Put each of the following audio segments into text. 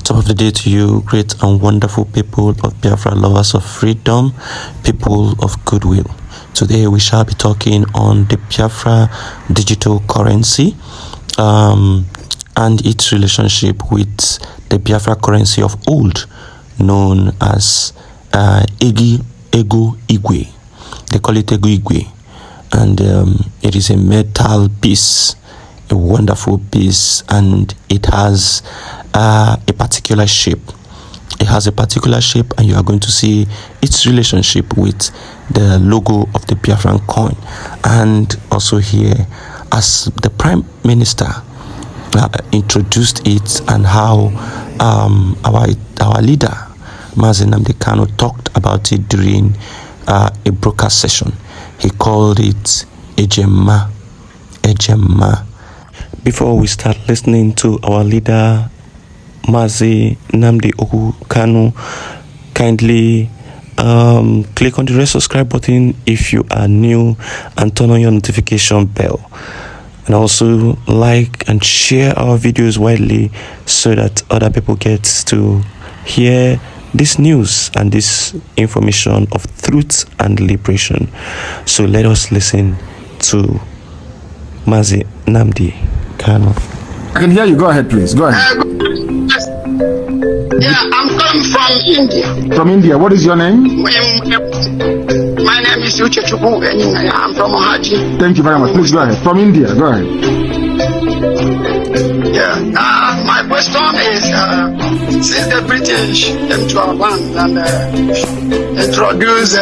Top of the day to you, great and wonderful people of Biafra, lovers of freedom, people of goodwill. Today we shall be talking on the Biafra digital currency and its relationship with the Biafra currency of old, known as Ego Igwe. They call it Ego Igwe, and it is a metal piece, a wonderful piece, and it has a particular shape. It has a particular shape, and you are going to see its relationship with the logo of the Biafran coin. And also here, as the Prime Minister introduced it, and how our leader Mazi Nnamdi Kanu talked about it during a broadcast session. He called it Ejemma. Ejemma. Before we start listening to our leader Mazi Nnamdi Kanu, kindly click on the red subscribe button if you are new, and turn on your notification bell, and also like and share our videos widely so that other people get to hear this news and this information of truth and liberation. So let us listen to Mazi Nnamdi Kanu. I can hear you. Go ahead, please. Go ahead. Yeah, I'm coming from India. From India. What is your name? My name is Uche Chubu. I'm from Haji. Thank you very much. Please go ahead. From India. Go ahead. Yeah. My question is, since the British came to our land and introduce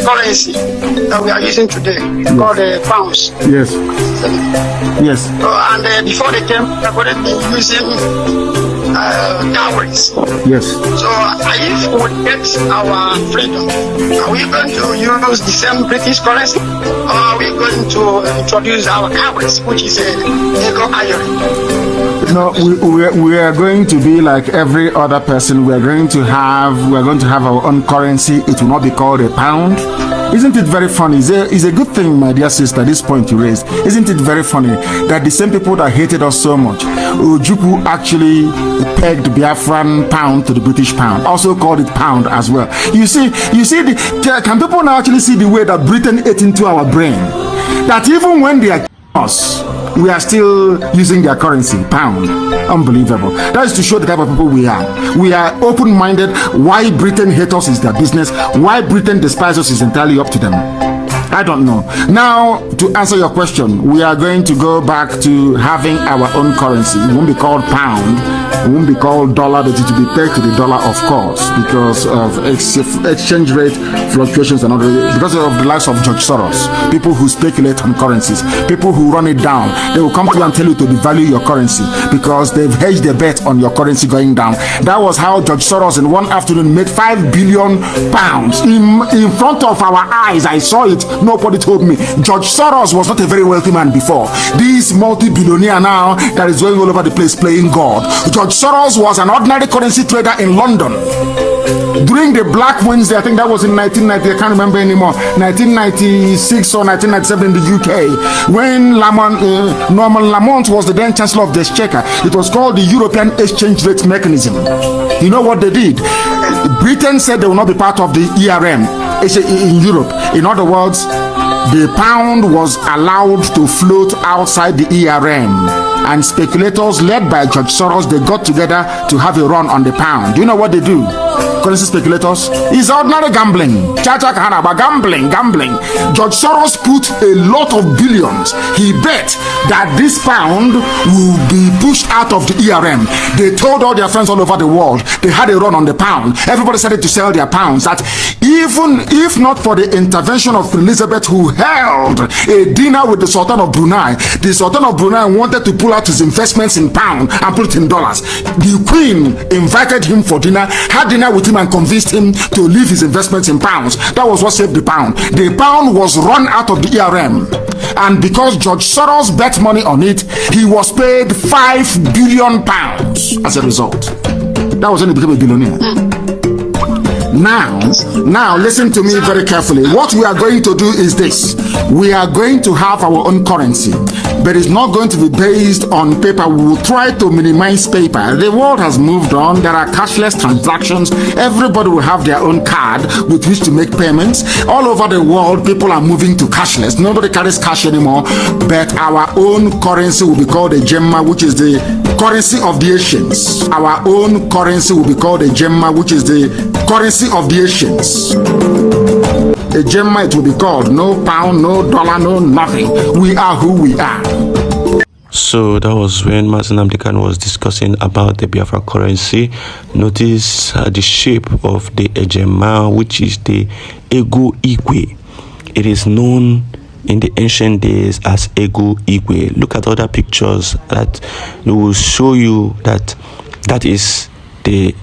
currency that we are using today, called pounds. Yes. Yes. And before they came, they were using cowries. Yes. So if we get our freedom, are we going to use the same British currency, or are we going to introduce our cowries, which is a ego iron? No, we are going to be like every other person. We are going to have our own currency. It will not be called a pound. Isn't it very funny? It's a good thing, my dear sister, this point you raised. Isn't it very funny that the same people that hated us so much, Ojukwu actually pegged Biafran pound to the British pound, also called it pound as well. You see, can people now actually see the way that Britain ate into our brain? That even when they are us, we are still using their currency, pound. Unbelievable. That is to show the type of people we are. We are open-minded. Why Britain hates us is their business. Why Britain despises us is entirely up to them. I don't know. Now, to answer your question, we are going to go back to having our own currency. It won't be called pound. It won't be called dollar, but it will be pegged to the dollar, of course, because of exchange rate fluctuations and other, because of the likes of George Soros, people who speculate on currencies, people who run it down. They will come to you and tell you to devalue your currency because they've hedged their bet on your currency going down. That was how George Soros in one afternoon made £5 billion in front of our eyes. I saw it. Nobody told me. George Soros was not a very wealthy man before. This multi-billionaire now that is going all over the place playing God. George Soros was an ordinary currency trader in London. During the Black Wednesday, I think that was in 1990, I can't remember anymore, 1996 or 1997 in the UK, when Norman Lamont was the then Chancellor of the Exchequer. It was called the European Exchange Rate Mechanism. You know what they did? Britain said they will not be part of the ERM in Europe. In other words, the pound was allowed to float outside the ERM, and speculators led by George Soros, they got together to have a run on the pound. Do you know what they do? Currency speculators is ordinary gambling. Gambling. George Soros put a lot of billions. He bet that this pound will be pushed out of the ERM. They told all their friends all over the world they had a run on the pound. Everybody started to sell their pounds. That even if not for the intervention of Queen Elizabeth, who held a dinner with the Sultan of Brunei, the Sultan of Brunei wanted to pull out his investments in pound and put it in dollars. The Queen invited him for dinner, had dinner with him, and convinced him to leave his investments in pounds. That was what saved the pound. The pound was run out of the ERM, and because George Soros bet money on it, he was paid £5 billion as a result. That was when he became a billionaire. Now, listen to me very carefully. What we are going to do is this. We are going to have our own currency, but it's not going to be based on paper. We will try to minimize paper. The world has moved on. There are cashless transactions. Everybody will have their own card with which to make payments. All over the world, people are moving to cashless. Nobody carries cash anymore, but our own currency will be called Ejemma, which is the currency of the Asians. Our own currency will be called Ejemma, which is the currency of the Asians. Ejemma, it will be called. No pound, no dollar, no nothing. We are who we are. So that was when Mazi Nnamdi Kanu was discussing about the Biafra currency. Notice the shape of the Ejemma, which is the Ego Igwe. It is known in the ancient days as Ego Igwe. Look at other pictures that will show you that that is the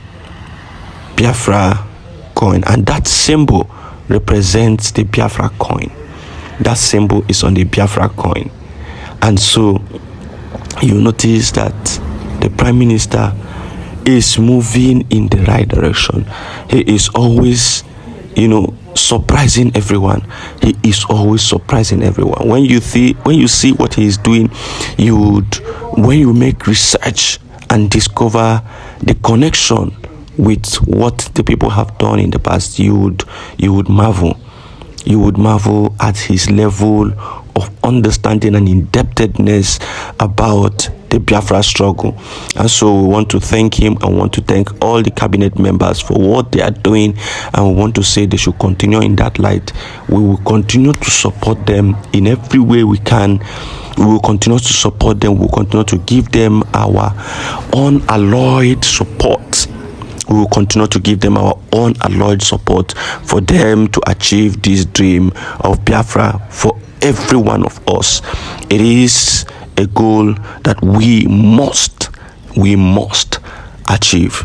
Biafra coin, and that symbol represents the Biafra coin. That symbol is on the Biafra coin. And so you notice that the Prime Minister is moving in the right direction. He is always, surprising everyone. He is always surprising everyone. When you see what he is doing, when you make research and discover the connection with what the people have done in the past, you would marvel. You would marvel at his level of understanding and indebtedness about the Biafra struggle. And so we want to thank him and want to thank all the cabinet members for what they are doing, and we want to say they should continue in that light. We will continue to support them in every way we can. We will continue to support them. We will continue to give them our unalloyed support. We will continue to give them our unalloyed support for them to achieve this dream of Biafra for every one of us. It is a goal that we must achieve.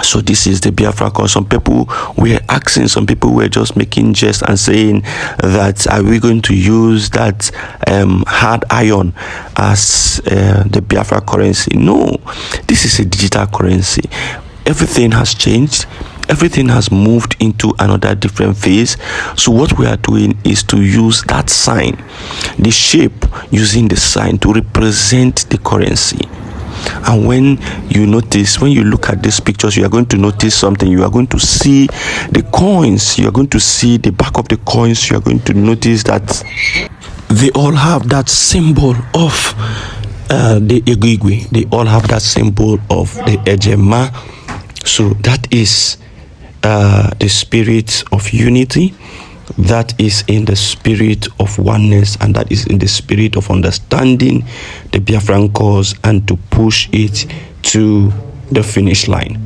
So this is the Biafra cause. Some people were asking, some people were just making jest and saying that, are we going to use that hard iron as the Biafra currency? No, this is a digital currency. Everything has changed. Everything has moved into another different phase. So what we are doing is to use that sign, the shape, using the sign to represent the currency. And when you look at these pictures, you are going to notice something. You are going to see the coins. You are going to see the back of the coins. You are going to notice that they all have that symbol of the Igwe. They all have that symbol of the Ejemma. So that is the spirit of unity, that is in the spirit of oneness, and that is in the spirit of understanding the Biafran cause and to push it to the finish line.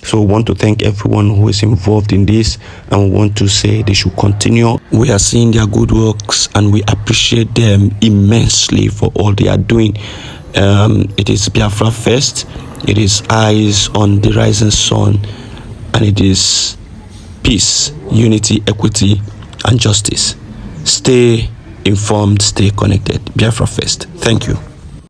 So we want to thank everyone who is involved in this, and we want to say they should continue. We are seeing their good works and we appreciate them immensely for all they are doing. It is Biafra first. It is eyes on the rising sun, and it is peace, unity, equity, and justice. Stay informed, stay connected. Biafra first. Thank you.